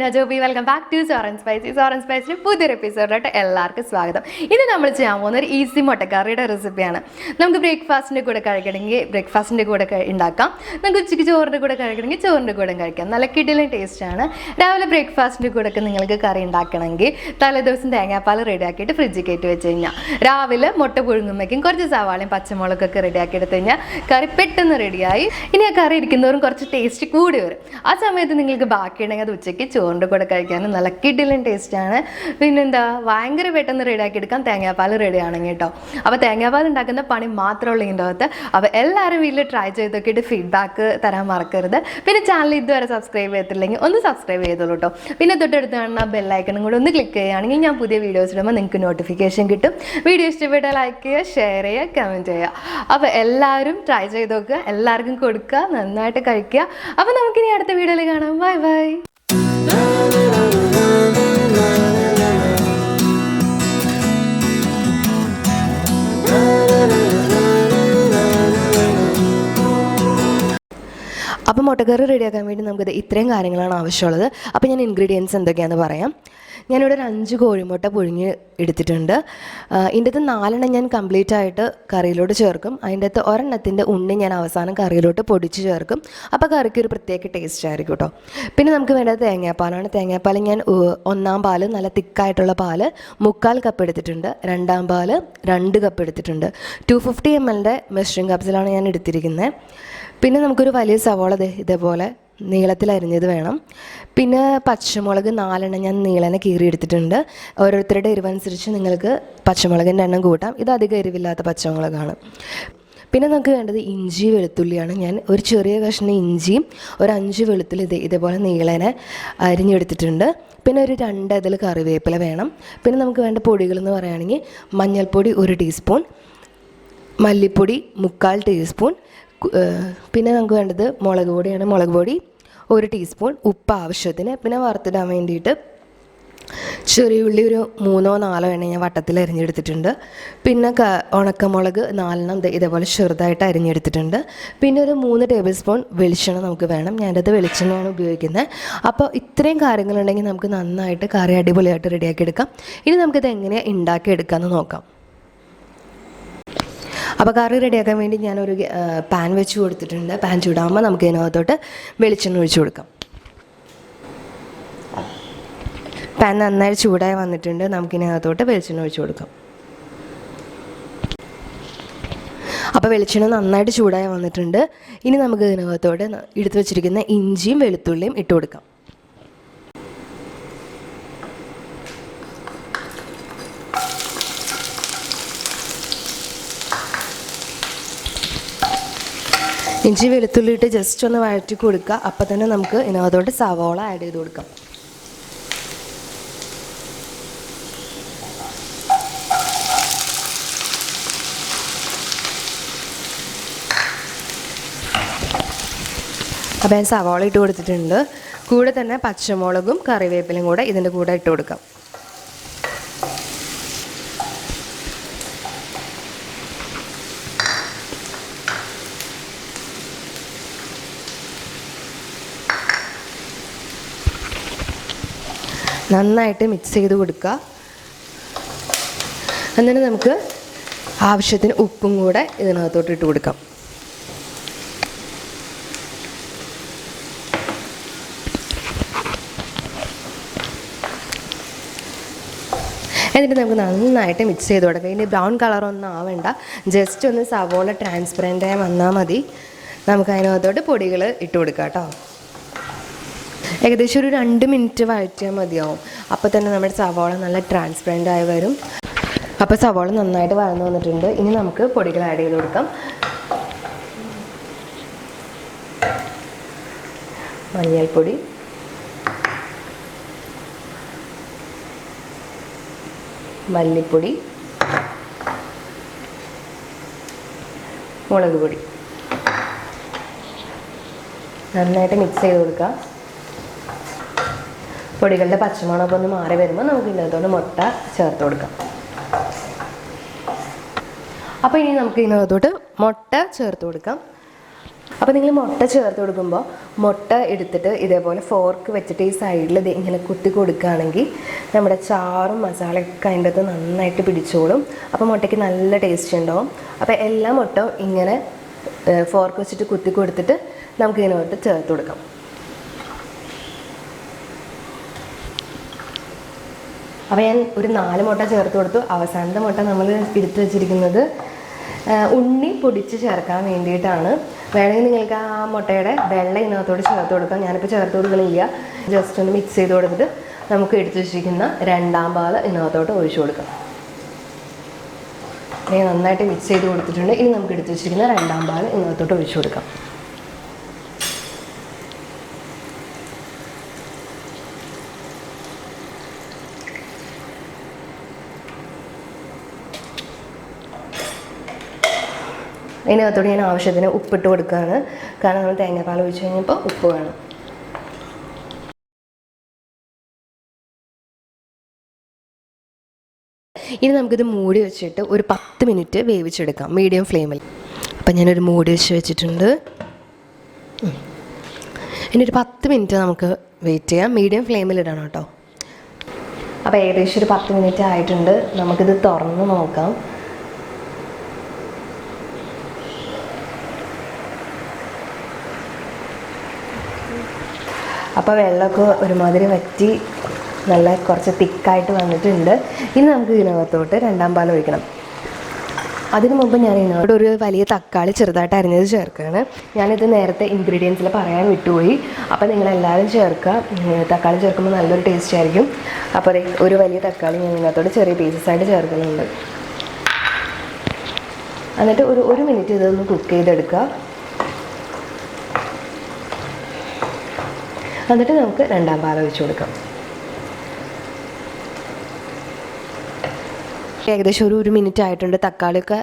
Meena Joby. Welcome back to Soran Spicy. Soran സ്പൈസിൻ്റെ പുതിയൊരു എപ്പിസോഡിലോട്ട് എല്ലാവർക്കും സ്വാഗതം. ഇന്ന് നമ്മൾ ചെയ്യാൻ പോകുന്ന ഒരു ഈസി മുട്ടക്കറിയുടെ റെസിപ്പിയാണ്. നമുക്ക് ബ്രേക്ക്ഫാസ്റ്റിൻ്റെ കൂടെ കഴിക്കണമെങ്കിൽ ബ്രേക്ക്ഫാസ്റ്റിൻ്റെ കൂടെ ഉണ്ടാക്കാം. നമുക്ക് ഉച്ചയ്ക്ക് ചോറിൻ്റെ കൂടെ കഴിക്കണമെങ്കിൽ ചോറിൻ്റെ കൂടെ കഴിക്കാം. നല്ല കിടിലൻ ടേസ്റ്റാണ്. രാവിലെ ബ്രേക്ക്ഫാസ്റ്റിൻ്റെ കൂടെ ഒക്കെ നിങ്ങൾക്ക് കറി ഉണ്ടാക്കണമെങ്കിൽ തലേദിവസം തേങ്ങാപ്പാൽ റെഡിയാക്കിയിട്ട് ഫ്രിഡ്ജിൽ കയറ്റി വെച്ച് കഴിഞ്ഞാൽ രാവിലെ മുട്ട പുഴുങ്ങുമ്പോഴേക്കും കുറച്ച് സവാളയും പച്ചമുളകൊക്കെ റെഡിയാക്കി എടുത്ത് കഴിഞ്ഞാൽ കറി പെട്ടെന്ന് റെഡിയായി. ഇനി ആ കറി ഇരിക്കുന്നവരും കുറച്ച് ടേസ്റ്റ് കൂടി വരും. ആ സമയത്ത് നിങ്ങൾക്ക് ബാക്കിയുണ്ടെങ്കിൽ അത് ഉച്ചയ്ക്ക് ചോറിൻ്റെ കൂടെ കഴിക്കാനും നല്ല കിടിലൻ ടേസ്റ്റാണ്. പിന്നെന്താ, ഭയങ്കര പെട്ടെന്ന് റെഡിയാക്കി എടുക്കാം തേങ്ങാപ്പാൽ റെഡി ആണെങ്കിൽ കേട്ടോ. അപ്പോൾ തേങ്ങാപ്പാൽ ഉണ്ടാക്കുന്ന പണി മാത്രമുള്ള ഇതിൻ്റെ അകത്ത്. അപ്പോൾ എല്ലാവരും വീട്ടിൽ ട്രൈ ചെയ്ത് നോക്കിയിട്ട് ഫീഡ്ബാക്ക് തരാൻ മറക്കരുത്. പിന്നെ ചാനൽ ഇതുവരെ സബ്സ്ക്രൈബ് ചെയ്തിട്ടില്ലെങ്കിൽ ഒന്ന് സബ്സ്ക്രൈബ് ചെയ്തോളൂ കേട്ടോ. പിന്നെ തൊട്ടടുത്ത് കാണുന്ന ബെല്ലൈക്കണും കൂടെ ഒന്ന് ക്ലിക്ക് ചെയ്യുകയാണെങ്കിൽ ഞാൻ പുതിയ വീഡിയോസ് ഇടുമ്പോൾ നിങ്ങൾക്ക് നോട്ടിഫിക്കേഷൻ കിട്ടും. വീഡിയോ ഇഷ്ടപ്പെട്ടാൽ ലൈക്ക് ചെയ്യുക, ഷെയർ ചെയ്യുക, കമൻറ്റ് ചെയ്യുക. അപ്പോൾ എല്ലാവരും ട്രൈ ചെയ്ത് നോക്കുക, എല്ലാവർക്കും കൊടുക്കുക, നന്നായിട്ട് കഴിക്കുക. അപ്പോൾ നമുക്കിനി അടുത്ത വീഡിയോയിൽ കാണാം. Bye bye. അപ്പോൾ മുട്ടക്കറി റെഡിയാക്കാൻ വേണ്ടി നമുക്കിത് ഇത്രയും കാര്യങ്ങളാണ് ആവശ്യമുള്ളത്. അപ്പോൾ ഞാൻ ഇൻഗ്രീഡിയൻസ് എന്തൊക്കെയാണെന്ന് പറയാം. ഞാനിവിടെ ഒരു 5 കോഴിമുട്ട പുഴുങ്ങി എടുത്തിട്ടുണ്ട്. ഇതിൻ്റെ അകത്ത് 4 ഞാൻ കംപ്ലീറ്റ് ആയിട്ട് കറിയിലോട്ട് ചേർക്കും. അതിൻ്റെ അകത്ത് ഒരെണ്ണത്തിൻ്റെ ഉണ്ണി ഞാൻ അവസാനം കറിയിലോട്ട് പൊടിച്ച് ചേർക്കും. അപ്പോൾ കറിക്ക് ഒരു പ്രത്യേക ടേസ്റ്റ് ആയിരിക്കും കേട്ടോ. പിന്നെ നമുക്ക് വേണ്ടത് തേങ്ങാപ്പാലാണ്. തേങ്ങാപ്പാൽ ഞാൻ 1-ാം പാല് നല്ല തിക്കായിട്ടുള്ള പാല് 3/4 കപ്പ് എടുത്തിട്ടുണ്ട്. 2-ാം പാല് 2 കപ്പ് എടുത്തിട്ടുണ്ട്. 250 ml മെഷറിംഗ് കപ്സിലാണ് ഞാൻ എടുത്തിരിക്കുന്നത്. പിന്നെ നമുക്കൊരു വലിയ സവോള ഇതേപോലെ നീളത്തിൽ അരിഞ്ഞത് വേണം. പിന്നെ പച്ചമുളക് 4 ഞാൻ നീളനെ കീറി എടുത്തിട്ടുണ്ട്. ഓരോരുത്തരുടെ എരിവനുസരിച്ച് നിങ്ങൾക്ക് പച്ചമുളകിൻ്റെ എണ്ണം കൂട്ടാം. ഇത് അധികം എരിവില്ലാത്ത പച്ചമുളകാണ്. പിന്നെ നമുക്ക് വേണ്ടത് ഇഞ്ചി വെളുത്തുള്ളിയാണ്. ഞാൻ ഒരു ചെറിയ കഷ്ണം ഇഞ്ചിയും ഒരു 5 വെളുത്തുള്ളി ഇതേപോലെ നീളനെ അരിഞ്ഞെടുത്തിട്ടുണ്ട്. പിന്നെ ഒരു 2 ഇതിൽ കറിവേപ്പില വേണം. പിന്നെ നമുക്ക് വേണ്ട പൊടികളെന്ന് പറയുകയാണെങ്കിൽ മഞ്ഞൾപ്പൊടി 1 ടീസ്പൂൺ, മല്ലിപ്പൊടി 3/4 ടീസ്പൂൺ, പിന്നെ നമുക്ക് വേണ്ടത് മുളക് പൊടിയാണ്. മുളക് പൊടി 1 ടീസ്പൂൺ, ഉപ്പ് ആവശ്യത്തിന്. പിന്നെ വറുത്തിടാൻ വേണ്ടിയിട്ട് ചെറിയ ഉള്ളി ഒരു 3-4 എണ്ണ ഞാൻ വട്ടത്തിൽ അരിഞ്ഞെടുത്തിട്ടുണ്ട്. പിന്നെ ഉണക്കമുളക് 4 ഇതേപോലെ ചെറുതായിട്ട് അരിഞ്ഞെടുത്തിട്ടുണ്ട്. പിന്നെ ഒരു 3 ടേബിൾ സ്പൂൺ വെളിച്ചെണ്ണ നമുക്ക് വേണം. ഞാനത് വെളിച്ചെണ്ണയാണ് ഉപയോഗിക്കുന്നത്. അപ്പോൾ ഇത്രയും കാര്യങ്ങളുണ്ടെങ്കിൽ നമുക്ക് നന്നായിട്ട് കറി അടിപൊളിയായിട്ട് റെഡിയാക്കി എടുക്കാം. ഇനി നമുക്കിത് എങ്ങനെയാണ് ഉണ്ടാക്കിയെടുക്കാമെന്ന് നോക്കാം. അപ്പോൾ കറി റെഡിയാക്കാൻ വേണ്ടി ഞാനൊരു പാൻ വെച്ച് കൊടുത്തിട്ടുണ്ട്. പാൻ ചൂടാകുമ്പോൾ നമുക്ക് ഇതിനകത്തോട്ട് വെളിച്ചെണ്ണ ഒഴിച്ച് കൊടുക്കാം. പാൻ നന്നായി ചൂടായി വന്നിട്ടുണ്ട്. നമുക്കിതിനകത്തോട്ട് വെളിച്ചെണ്ണ ഒഴിച്ച് കൊടുക്കാം. അപ്പോൾ വെളിച്ചെണ്ണ നന്നായിട്ട് ചൂടായി വന്നിട്ടുണ്ട്. ഇനി നമുക്ക് ഇതിനകത്തോട്ട് എടുത്ത് വെച്ചിരിക്കുന്ന ഇഞ്ചിയും വെളുത്തുള്ളിയും ഇട്ട് കൊടുക്കാം. ഇഞ്ചി വെളുത്തുള്ളി ഇട്ട് ജസ്റ്റ് ഒന്ന് വഴറ്റി കൊടുക്കുക. അപ്പം തന്നെ നമുക്ക് ഇതിനകത്തോട്ട് സവോള ആഡ് ചെയ്ത് കൊടുക്കാം. അപ്പോൾ ഞാൻ സവോള ഇട്ട് കൊടുത്തിട്ടുണ്ട്. കൂടെ തന്നെ പച്ചമുളകും കറിവേപ്പിലയും കൂടെ ഇതിൻ്റെ കൂടെ ഇട്ട് കൊടുക്കാം. നന്നായിട്ട് മിക്സ് ചെയ്ത് കൊടുക്കുക. എന്നിട്ട് നമുക്ക് ആവശ്യത്തിന് ഉപ്പും കൂടെ ഇതിനകത്തോട്ട് ഇട്ട് കൊടുക്കാം. എന്നിട്ട് നമുക്ക് നന്നായിട്ട് മിക്സ് ചെയ്ത് കൊടുക്കാം. ഇതിൻ്റെ ബ്രൗൺ കളറൊന്നും ആവേണ്ട, ജസ്റ്റ് ഒന്ന് സവോള ട്രാൻസ്പെറൻ്റായി വന്നാൽ മതി. നമുക്ക് അതിനകത്തോട്ട് പൊടികൾ ഇട്ട് കൊടുക്കാം കേട്ടോ. ഏകദേശം ഒരു 2 മിനിറ്റ് വഴറ്റിയാൽ മതിയാവും. അപ്പോൾ തന്നെ നമ്മുടെ സവോള നല്ല ട്രാൻസ്പെറൻ്റ് ആയി വരും. അപ്പോൾ സവോള നന്നായിട്ട് വഴന്നു വന്നിട്ടുണ്ട്. ഇനി നമുക്ക് പൊടികൾ ആഡ് ചെയ്ത് കൊടുക്കാം. മഞ്ഞൾപ്പൊടി, മല്ലിപ്പൊടി, മുളക് പൊടി നന്നായിട്ട് മിക്സ് ചെയ്ത് കൊടുക്കുക. പൊടികളുടെ പച്ചമണമൊക്കെ ഒന്ന് മാറി വരുമ്പോൾ നമുക്ക് ഇതിനകത്തോട്ട് മുട്ട ചേർത്ത് കൊടുക്കാം. അപ്പോൾ ഇനി നമുക്ക് ഇതിനകത്തോട്ട് മുട്ട ചേർത്ത് കൊടുക്കാം. അപ്പോൾ നിങ്ങൾ മുട്ട ചേർത്ത് കൊടുക്കുമ്പോൾ മുട്ട എടുത്തിട്ട് ഇതേപോലെ ഫോർക്ക് വെച്ചിട്ട് ഈ സൈഡിൽ ഇങ്ങനെ കുത്തി കൊടുക്കുകയാണെങ്കിൽ നമ്മുടെ ചാറും മസാലയൊക്കെ അതിൻ്റെ അകത്ത് നന്നായിട്ട് പിടിച്ചോളും. അപ്പോൾ മുട്ടയ്ക്ക് നല്ല ടേസ്റ്റ് ഉണ്ടാവും. അപ്പോൾ എല്ലാ മുട്ടയും ഇങ്ങനെ ഫോർക്ക് വെച്ചിട്ട് കുത്തി കൊടുത്തിട്ട് നമുക്ക് ഇതിനകത്ത് ചേർത്ത് കൊടുക്കാം. അപ്പോൾ ഞാൻ ഒരു 4 മുട്ട ചേർത്ത് കൊടുത്തു. അവസാനത്തെ മുട്ട നമ്മൾ എടുത്ത് വെച്ചിരിക്കുന്നത് ഉണ്ണി പൊടിച്ച് ചേർക്കാൻ വേണ്ടിയിട്ടാണ്. വേണമെങ്കിൽ നിങ്ങൾക്ക് ആ മുട്ടയുടെ വെള്ള ഇതിനകത്തോട് ചേർത്ത് കൊടുക്കാം. ഞാനിപ്പോൾ ചേർത്ത് കൊടുക്കണില്ല. ജസ്റ്റ് ഒന്ന് മിക്സ് ചെയ്ത് കൊടുത്തിട്ട് നമുക്ക് എടുത്ത് വെച്ചിരിക്കുന്ന 2ാം പാൽ ഇതിനകത്തോട്ട് ഒഴിച്ചു കൊടുക്കാം. ഞാൻ നന്നായിട്ട് മിക്സ് ചെയ്ത് കൊടുത്തിട്ടുണ്ട്. ഇനി നമുക്ക് എടുത്ത് വെച്ചിരിക്കുന്ന 2ാം പാൽ ഇതിനകത്തോട്ട് ഒഴിച്ചു കൊടുക്കാം. ഇതിനകത്തോട് ഞാൻ ആവശ്യത്തിന് ഉപ്പിട്ട് കൊടുക്കുകയാണ്. കാരണം നമ്മൾ തേങ്ങാപ്പാൽ ഒഴിച്ച് കഴിഞ്ഞപ്പോൾ ഉപ്പ് വേണം. ഇനി നമുക്കിത് മൂടി വെച്ചിട്ട് ഒരു 10 മിനിറ്റ് വേവിച്ചെടുക്കാം മീഡിയം ഫ്ലെയിമിൽ. അപ്പം ഞാനൊരു മൂടി വെച്ചിട്ടുണ്ട്. ഇനി ഒരു 10 മിനിറ്റ് നമുക്ക് വെയിറ്റ് ചെയ്യാം. മീഡിയം ഫ്ലെയിമിൽ ഇടണം കേട്ടോ. അപ്പോൾ ഏകദേശം ഒരു 10 മിനിറ്റ് ആയിട്ടുണ്ട്. നമുക്കിത് തുറന്ന് നോക്കാം. അപ്പോൾ വെള്ളമൊക്കെ ഒരുമാതിരി വറ്റി നല്ല കുറച്ച് തിക്കായിട്ട് വന്നിട്ടുണ്ട്. ഇനി നമുക്ക് ഇതിനകത്തോട്ട് 2ാം പാൽ ഒഴിക്കണം. അതിനു മുമ്പ് ഞാൻ ഇതിനോട് ഒരു വലിയ തക്കാളി ചെറുതായിട്ട് അരിഞ്ഞത് ചേർക്കുകയാണ്. ഞാനിത് നേരത്തെ ഇൻഗ്രീഡിയൻസിൽ പറയാൻ വിട്ടുപോയി. അപ്പോൾ നിങ്ങളെല്ലാവരും ചേർക്കുക. തക്കാളി ചേർക്കുമ്പോൾ നല്ലൊരു ടേസ്റ്റ് ആയിരിക്കും. അപ്പോൾ ഒരു വലിയ തക്കാളി ഞാൻ ഇതിനകത്തോട്ട് ചെറിയ പീസസായിട്ട് ചേർക്കുന്നുണ്ട്. എന്നിട്ട് ഒരു മിനിറ്റ് ഇതൊന്ന് കുക്ക് ചെയ്തെടുക്കുക. എന്നിട്ട് നമുക്ക് 2ാം പാൽ ഒഴിച്ചു കൊടുക്കാം. ഏകദേശം ഒരു മിനിറ്റ് ആയിട്ടുണ്ട്. തക്കാളിയൊക്കെ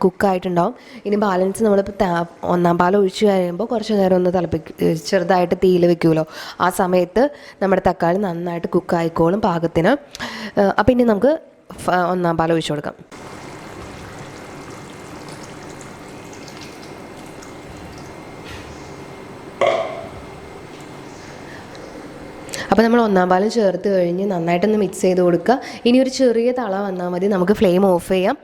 കുക്കായിട്ടുണ്ടാവും. ഇനി ബാലൻസ് നമ്മളിപ്പോൾ 1ാം പാൽ ഒഴിച്ച് കഴിയുമ്പോൾ കുറച്ച് നേരം ഒന്ന് ചെറുതായിട്ട് തീയിൽ വെക്കുമല്ലോ. ആ സമയത്ത് നമ്മുടെ തക്കാളി നന്നായിട്ട് കുക്കായിക്കോളും പാകത്തിന്. അപ്പോൾ ഇനി നമുക്ക് 1ാം പാൽ ഒഴിച്ചു കൊടുക്കാം. അപ്പോൾ നമ്മൾ 1ാം പാൽ ചേർത്ത് കഴിഞ്ഞ് നന്നായിട്ടൊന്ന് മിക്സ് ചെയ്ത് കൊടുക്കുക. ഇനി ഒരു ചെറിയ തള വന്നാൽ മതി. നമുക്ക് ഫ്ലെയിം ഓഫ് ചെയ്യാം.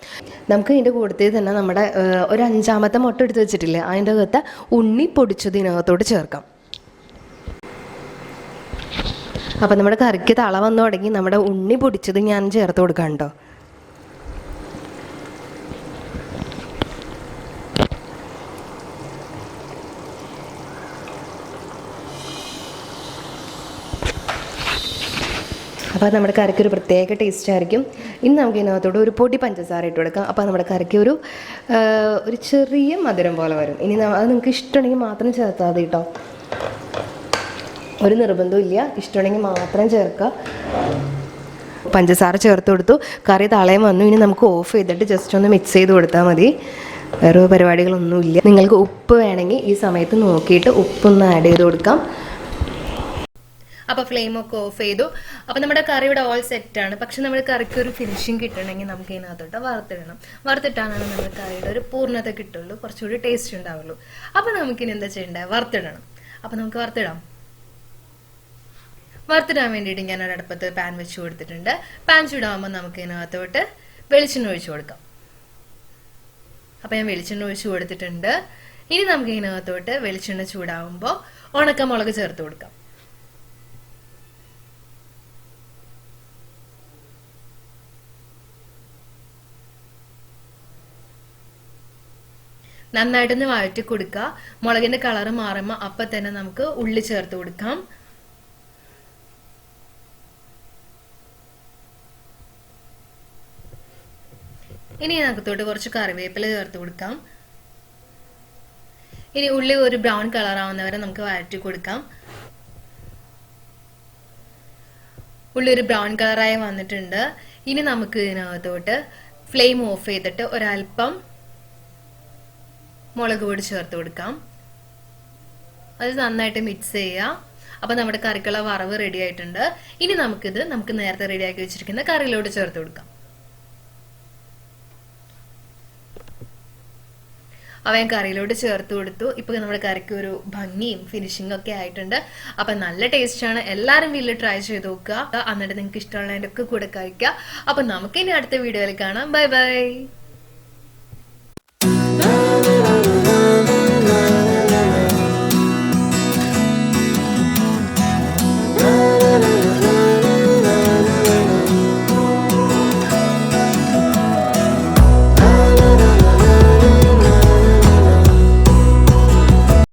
നമുക്ക് ഇതിൻ്റെ കൂട്ടത്തിൽ തന്നെ നമ്മുടെ ഒരു 5ാമത്തെ മുട്ട എടുത്ത് വെച്ചിട്ടില്ലേ, അതിൻ്റെ അകത്ത് ഉണ്ണി പൊടിച്ചത് ഇതിനകത്തോട്ട് ചേർക്കാം. അപ്പോൾ നമ്മുടെ കറിക്ക് തള വന്നു തുടങ്ങി. നമ്മുടെ ഉണ്ണി പൊടിച്ചത് ഞാൻ ചേർത്ത് കൊടുക്കാം കേട്ടോ. അപ്പോൾ നമ്മുടെ കറിക്ക് ഒരു പ്രത്യേക ടേസ്റ്റ് ആയിരിക്കും. ഇനി നമുക്ക് ഇതിനകത്തോട് ഒരു പൊടി പഞ്ചസാര ഇട്ട് കൊടുക്കാം. അപ്പോൾ നമ്മുടെ കറിക്ക് ഒരു ചെറിയ മധുരം പോലെ വരും. ഇനി അത് നിങ്ങൾക്ക് ഇഷ്ടമുണ്ടെങ്കിൽ മാത്രം ചേർത്താൽ മതി കേട്ടോ. ഒരു നിർബന്ധവും ഇല്ല. ഇഷ്ടമുണ്ടെങ്കിൽ മാത്രം ചേർക്കുക. പഞ്ചസാര ചേർത്ത് കൊടുത്തു. കറി തളയും വന്നു. ഇനി നമുക്ക് ഓഫ് ചെയ്തിട്ട് ജസ്റ്റ് ഒന്ന് മിക്സ് ചെയ്ത് കൊടുത്താൽ മതി. വേറെ പരിപാടികളൊന്നുമില്ല. നിങ്ങൾക്ക് ഉപ്പ് വേണമെങ്കിൽ ഈ സമയത്ത് നോക്കിയിട്ട് ഉപ്പൊന്ന് ആഡ് ചെയ്ത് കൊടുക്കാം. അപ്പോൾ ഫ്ലെയിമൊക്കെ ഓഫ് ചെയ്തു. അപ്പോൾ നമ്മുടെ കറി ഇവിടെ ഓൾ സെറ്റാണ്. പക്ഷെ നമ്മുടെ കറിക്ക് ഒരു ഫിനിഷിങ് കിട്ടണമെങ്കിൽ നമുക്ക് ഇതിനകത്തോട്ട് വറുത്തിടണം. വറുത്തിട്ടാണ് നമ്മുടെ കറിയുടെ ഒരു പൂർണ്ണത കിട്ടുള്ളൂ, കുറച്ചുകൂടി ടേസ്റ്റ് ഉണ്ടാവുള്ളൂ. അപ്പോൾ നമുക്കിനി എന്താ ചെയ്യേണ്ടത്? വറുത്തിടണം. അപ്പോൾ നമുക്ക് വറുത്തിടാം. വറുത്തിടാൻ വേണ്ടിയിട്ട് ഞാൻ ഒരടുപ്പത്ത് പാൻ വെച്ച് കൊടുത്തിട്ടുണ്ട്. പാൻ ചൂടാകുമ്പോൾ നമുക്ക് ഇതിനകത്തോട്ട് വെളിച്ചെണ്ണ ഒഴിച്ചു കൊടുക്കാം. അപ്പോൾ ഞാൻ വെളിച്ചെണ്ണ ഒഴിച്ചു കൊടുത്തിട്ടുണ്ട്. ഇനി നമുക്ക് ഇതിനകത്തോട്ട് വെളിച്ചെണ്ണ ചൂടാകുമ്പോൾ ഉണക്കമുളക് ചേർത്ത് കൊടുക്കാം. നന്നായിട്ടൊന്ന് വഴറ്റി കൊടുക്കുക. മുളകിന്റെ കളറ് മാറുമ്പോൾ അപ്പം തന്നെ നമുക്ക് ഉള്ളി ചേർത്ത് കൊടുക്കാം. ഇനി അതിനകത്തോട്ട് കുറച്ച് കറിവേപ്പില ചേർത്ത് കൊടുക്കാം. ഇനി ഉള്ളി ഒരു ബ്രൗൺ കളർ ആവുന്നവരെ നമുക്ക് വഴറ്റി കൊടുക്കാം. ഉള്ളി ഒരു ബ്രൗൺ കളറായി വന്നിട്ടുണ്ട്. ഇനി നമുക്ക് ഇതിനകത്തോട്ട് ഫ്ലെയിം ഓഫ് ചെയ്തിട്ട് ഒരൽപ്പം മുളക് പൊടി ചേർത്ത് കൊടുക്കാം. അത് നന്നായിട്ട് മിക്സ് ചെയ്യുക. അപ്പൊ നമ്മുടെ കറിക്കുള്ള വറവ് റെഡി ആയിട്ടുണ്ട്. ഇനി നമുക്ക് നേരത്തെ റെഡിയാക്കി വെച്ചിരിക്കുന്ന കറിയിലോട്ട് ചേർത്ത് കൊടുക്കാം. അവ ഞാൻ കറിയിലോട്ട് ചേർത്ത് കൊടുത്തു. ഇപ്പൊ നമ്മുടെ കറിക്ക് ഒരു ഭംഗിയും ഫിനിഷിംഗ് ഒക്കെ ആയിട്ടുണ്ട്. അപ്പൊ നല്ല ടേസ്റ്റ് ആണ്. എല്ലാവരും വീട്ടിൽ ട്രൈ ചെയ്ത് നോക്കുക. എന്നിട്ട് നിങ്ങൾക്ക് ഇഷ്ടമുള്ളതിന്റെ ഒക്കെ കൂടെ കഴിക്കുക. അപ്പൊ നമുക്ക് ഇനി അടുത്ത വീഡിയോയിൽ കാണാം. Bye bye.